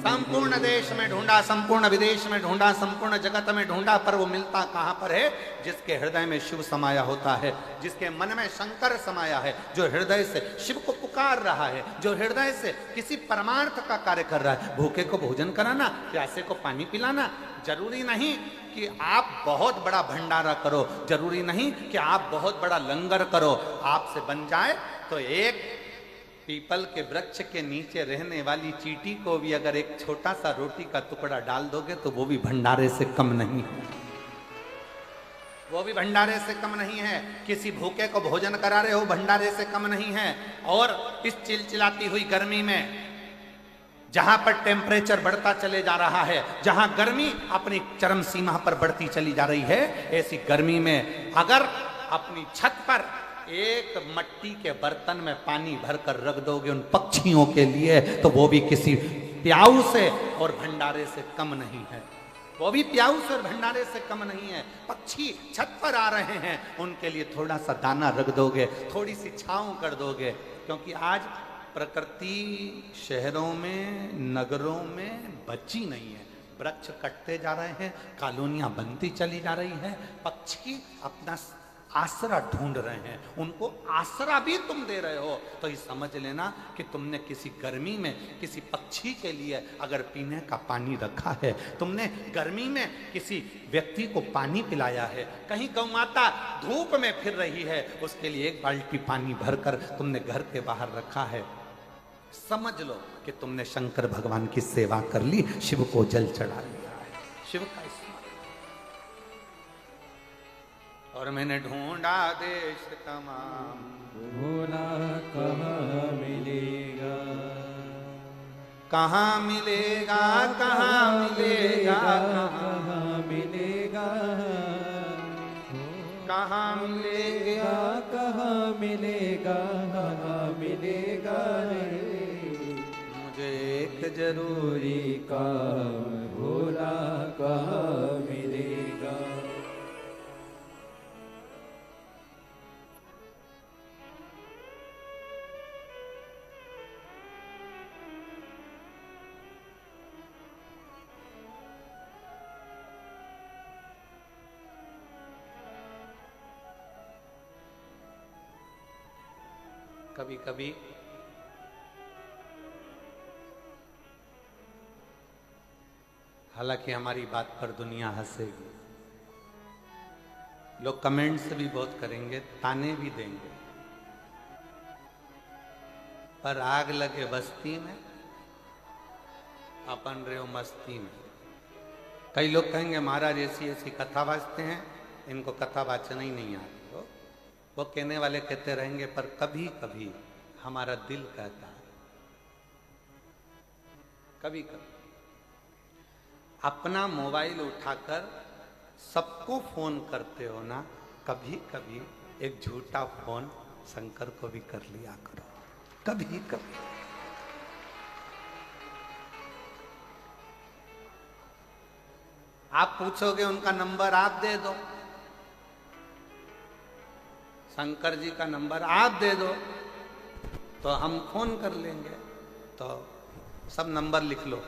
संपूर्ण देश में ढूंढा, संपूर्ण विदेश में ढूंढा, संपूर्ण जगत में ढूंढा, पर वो मिलता कहां पर है? जिसके हृदय में शिव समाया होता है, जिसके मन में शंकर समाया है, जो हृदय से शिव को पुकार रहा है, जो हृदय से किसी परमार्थ का कार्य कर रहा है। भूखे को भोजन कराना, प्यासे को पानी पिलाना। जरूरी नहीं कि आप बहुत बड़ा भंडारा करो, जरूरी नहीं कि आप बहुत बड़ा लंगर करो। आपसे बन जाए तो एक पीपल के वृक्ष के नीचे रहने वाली चींटी को भी अगर एक छोटा सा रोटी का टुकड़ा डाल दोगे तो वो भी भंडारे से कम नहीं है, वो भी भंडारे से कम नहीं है। किसी भूखे को भोजन करा रहे हो, भंडारे से कम नहीं है। और इस चिलचिलाती हुई गर्मी में जहां पर टेम्परेचर बढ़ता चले जा रहा है, जहां गर्मी अपनी चरम सीमा पर बढ़ती चली जा रही है, ऐसी गर्मी में अगर अपनी छत पर एक मट्टी के बर्तन में पानी भरकर रख दोगे उन पक्षियों के लिए, तो वो भी किसी प्याऊ से और भंडारे से कम नहीं है। वो भी प्याऊ से और भंडारे से कम नहीं है। पक्षी छत पर आ रहे हैं, उनके लिए थोड़ा सा दाना रख दोगे, थोड़ी सी छांव कर दोगे। क्योंकि आज प्रकृति शहरों में, नगरों में बची नहीं है। वृक्ष कटते जा रहे हैं, कॉलोनियां बनती चली जा रही है, पक्षी अपना आसरा ढूंढ रहे हैं, उनको आसरा भी तुम दे रहे हो। तो ये समझ लेना कि तुमने किसी गर्मी में किसी पक्षी के लिए अगर पीने का पानी रखा है, तुमने गर्मी में किसी व्यक्ति को पानी पिलाया है, कहीं गौ माता धूप में फिर रही है, उसके लिए एक बाल्टी पानी भरकर तुमने घर के बाहर रखा है, समझ लो कि तुमने शंकर भगवान की सेवा कर ली, शिव को जल चढ़ा लिया है, शिव का। और मैंने ढूंढा देश तमाम, भोला कहाँ मिलेगा, कहाँ मिलेगा, कहाँ मिलेगा, कहाँ मिलेगा, कहाँ मिलेगा, कहाँ मिलेगा, कहाँ मिलेगा रे। मुझे एक जरूरी काम, भोला कहाँ मिलेगा। कभी कभी हालांकि हमारी बात पर दुनिया हंसेगी, लोग कमेंट्स भी बहुत करेंगे, ताने भी देंगे, पर आग लगे बस्ती में अपन रहे हो मस्ती में। कई लोग कहेंगे महाराज ऐसी ऐसी कथा वाचते हैं, इनको कथा वाचना ही नहीं आती हो। वो कहने वाले कहते रहेंगे, पर कभी कभी हमारा दिल कहता है, कभी कभी अपना मोबाइल उठाकर सबको फोन करते हो ना, कभी कभी एक झूठा फोन शंकर को भी कर लिया करो, कभी कभी। आप पूछोगे उनका नंबर आप दे दो, शंकर जी का नंबर आप दे दो तो हम फोन कर लेंगे। तो सब नंबर लिख लो,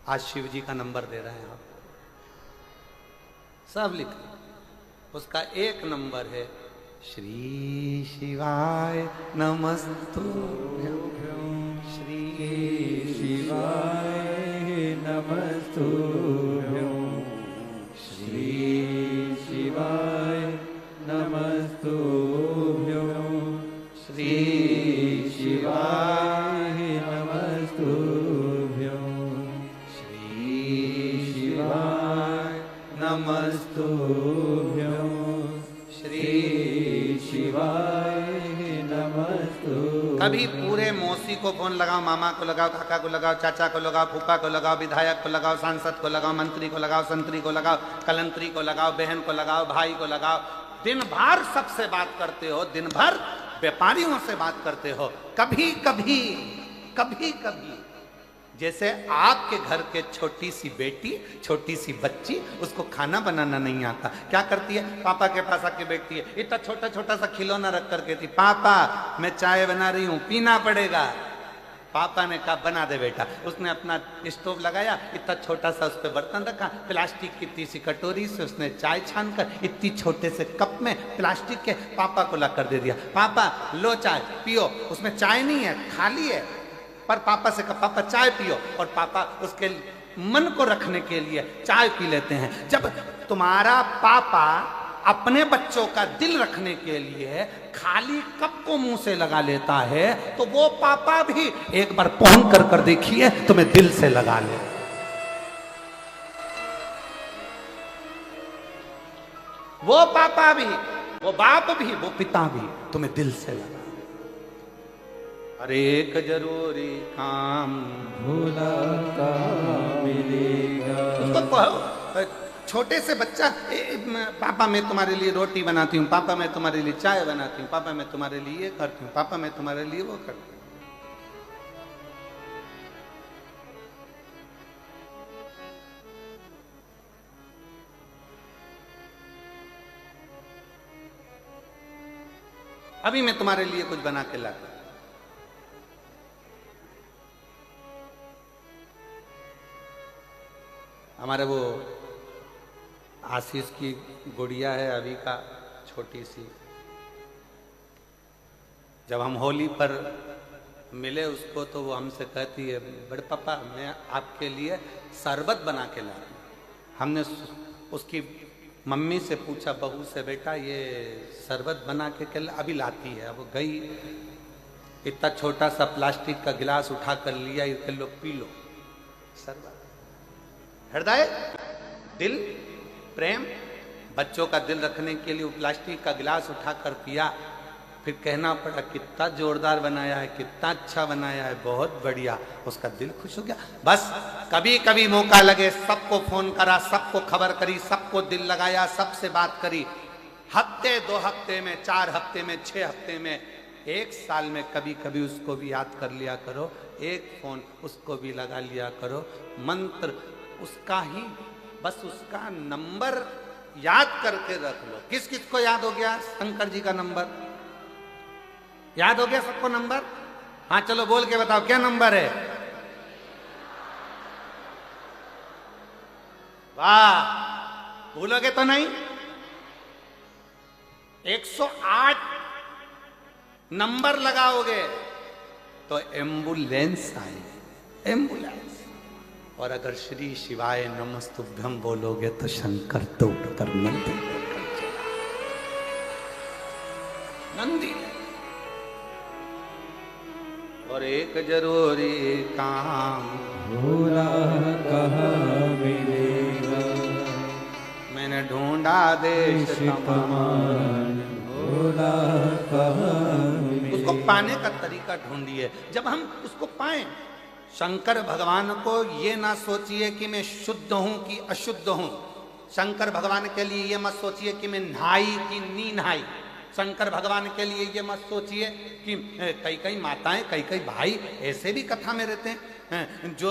आज शिव जी का नंबर दे रहे हैं हम, सब लिख लो। उसका एक नंबर है श्री शिवाय नमस्तुभ्यं, श्री शिवाय नमस्तुभ्यं, श्री शिवाय नमस्तुभ्यं, श्री शिवाय नमस्तुभ्यं, श्री शिवाय नमस्तुभ्यं, श्री शिवाय नमस्तुभ्यं। कभी पूरे मौसी को फोन लगाओ, मामा को लगाओ, काका को लगाओ, चाचा को लगाओ, फूफा को लगाओ, विधायक को लगाओ, सांसद को लगाओ, मंत्री को लगाओ, संतरी को लगाओ, कलंतरी को लगाओ, बहन को लगाओ, भाई को लगाओ, दिन भर सबसे बात करते हो, दिन भर व्यापारियों से बात करते हो। कभी कभी कभी कभी जैसे आपके घर के छोटी सी बेटी, छोटी सी बच्ची, उसको खाना बनाना नहीं आता, क्या करती है? पापा के पास आके बैठती है, इतना छोटा छोटा सा खिलौना रख कर कहती, पापा मैं चाय बना रही हूं, पीना पड़ेगा। पापा ने कहा बना दे बेटा। उसने अपना स्टोव लगाया, इतना छोटा सा उस पर बर्तन रखा, प्लास्टिक की इतनी सी कटोरी से उसने चाय छान कर इतनी छोटे से कप में प्लास्टिक के पापा को ला कर दे दिया। पापा लो चाय पियो। उसमें चाय नहीं है, खाली है, पर पापा से कहा पापा चाय पियो, और पापा उसके मन को रखने के लिए चाय पी लेते हैं। जब तुम्हारा पापा अपने बच्चों का दिल रखने के लिए खाली कप को मुंह से लगा लेता है, तो वो पापा भी एक बार पहुंच कर देखिए तुम्हें दिल से लगा ले। वो पापा भी, वो बाप भी, वो पिता भी तुम्हें दिल से लगा। अरे एक जरूरी काम भूला कहाँ मिलेगा। उसको कहो, छोटे से बच्चा पापा मैं तुम्हारे लिए रोटी बनाती हूँ, पापा मैं तुम्हारे लिए चाय बनाती हूँ, पापा मैं तुम्हारे लिए ये करती हूँ, पापा मैं तुम्हारे लिए वो करती हूँ। अभी मैं तुम्हारे लिए कुछ बना के लाता। हमारे वो आशीष की गुड़िया है अभी का, छोटी सी, जब हम होली पर मिले उसको तो वो हमसे कहती है बड़े पापा मैं आपके लिए शरबत बना के ला रही हूँ। हमने उसकी मम्मी से पूछा, बहू से, बेटा ये शरबत बना के अभी लाती है। अब गई, इतना छोटा सा प्लास्टिक का गिलास उठा कर लिया, ये लो पी लो शरबत। हृदय, दिल, प्रेम, बच्चों का दिल रखने के लिए वो प्लास्टिक का गिलास उठाकर पिया। फिर कहना पड़ा कितना जोरदार बनाया है, कितना अच्छा बनाया है, बहुत बढ़िया। उसका दिल खुश हो गया। बस कभी कभी मौका लगे सबको फोन करा, सबको खबर करी, सबको दिल लगाया, सबसे बात करी। हफ्ते 2 हफ्ते में, 4 हफ्ते में, 6 हफ्ते में, 1 साल में कभी कभी उसको भी याद कर लिया करो। एक फोन उसको भी लगा लिया करो। मंत्र उसका ही, बस उसका नंबर याद करके रख लो। किस किस को याद हो गया शंकर जी का नंबर? याद हो गया सबको नंबर? हाँ चलो बोल के बताओ क्या नंबर है? वाह, भूलोगे तो नहीं? 108 नंबर लगाओगे तो एम्बुलेंस आएगी, एम्बुलेंस। और अगर श्री शिवाय नमस्तुभ्यम बोलोगे तो शंकर तो उठकर नंदी नंदी। और एक जरूरी काम भूला कहाँ मिलेगा। मैंने ढूंढा देश तमाम, भूला कहाँ मिलेगा। उसको पाने का तरीका ढूंढिए। जब हम उसको पाएं, शंकर भगवान को ये ना सोचिए कि मैं शुद्ध हूं कि अशुद्ध हूं। शंकर भगवान के लिए ये मत सोचिए कि मैं नहाई कि नी नहाई। शंकर भगवान के लिए ये मत सोचिए कि कई कई माताएं, कई कई भाई ऐसे भी कथा में रहते हैं जो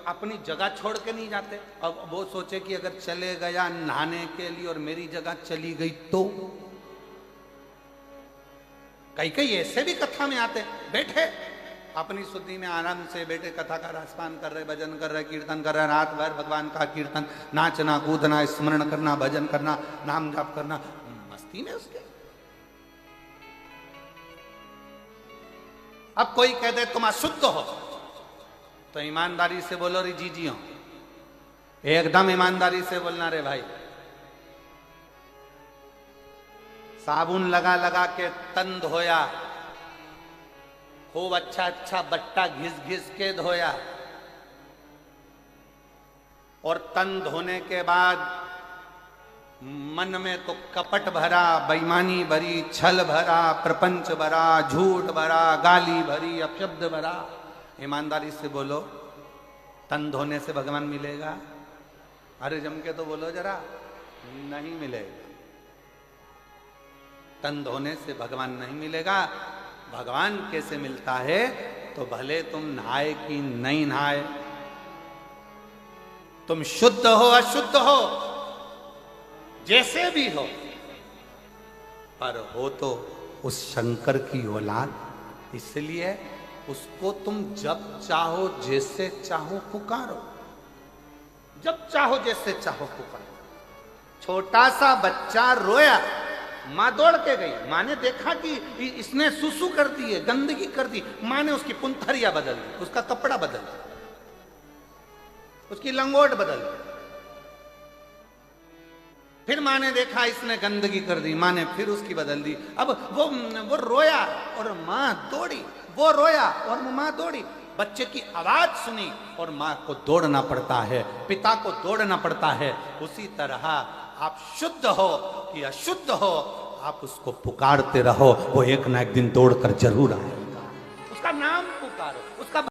अपनी जगह छोड़ के नहीं जाते। अब वो सोचे कि अगर चले गया नहाने के लिए और मेरी जगह चली गई तो। कई कई ऐसे भी कथा में आते, बैठे अपनी शुद्धि में आराम से बैठे, कथा का रसपान कर रहे, भजन कर रहे, कीर्तन कर रहे, रात भर भगवान का कीर्तन, नाचना कूदना, स्मरण करना, भजन करना, नाम जाप करना, मस्ती में उसके। अब कोई कह दे तुम अशुद्ध हो तो ईमानदारी से बोलो रे जी हो, एकदम ईमानदारी से बोलना रे भाई। साबुन लगा लगा के तन धोया, खूब अच्छा अच्छा बट्टा घिस घिस के धोया, और तन धोने के बाद मन में तो कपट भरा, बेईमानी भरी, छल भरा, प्रपंच भरा, झूठ भरा, गाली भरी, अपशब्द भरा। ईमानदारी से बोलो, तन धोने से भगवान मिलेगा? अरे जम के तो बोलो जरा, नहीं मिलेगा। तन धोने से भगवान नहीं मिलेगा। भगवान कैसे मिलता है? तो भले तुम नहाए कि नहीं नहाए, तुम शुद्ध हो अशुद्ध हो, जैसे भी हो, पर हो तो उस शंकर की औलाद। इसलिए उसको तुम जब चाहो जैसे चाहो पुकारो, जब चाहो जैसे चाहो पुकारो। छोटा सा बच्चा रोया, माँ दौड़ के गई, माँ ने देखा कि इसने सुसु कर दी है, गंदगी कर दी, माँ ने उसकी पुंथरिया बदल दी, उसका कपड़ा बदल दिया, उसकी लंगोट बदल दी। फिर माँ ने देखा इसने गंदगी कर दी, माँ ने फिर उसकी बदल दी। अब वो रोया और माँ दौड़ी, वो रोया और माँ दौड़ी। बच्चे की आवाज सुनी और माँ को दौड़ना पड़ता है, पिता को दौड़ना पड़ता है। उसी तरह आप शुद्ध हो कि अशुद्ध हो, आप उसको पुकारते रहो, वो एक ना एक दिन दौड़कर जरूर आएगा। उसका नाम पुकारो, उसका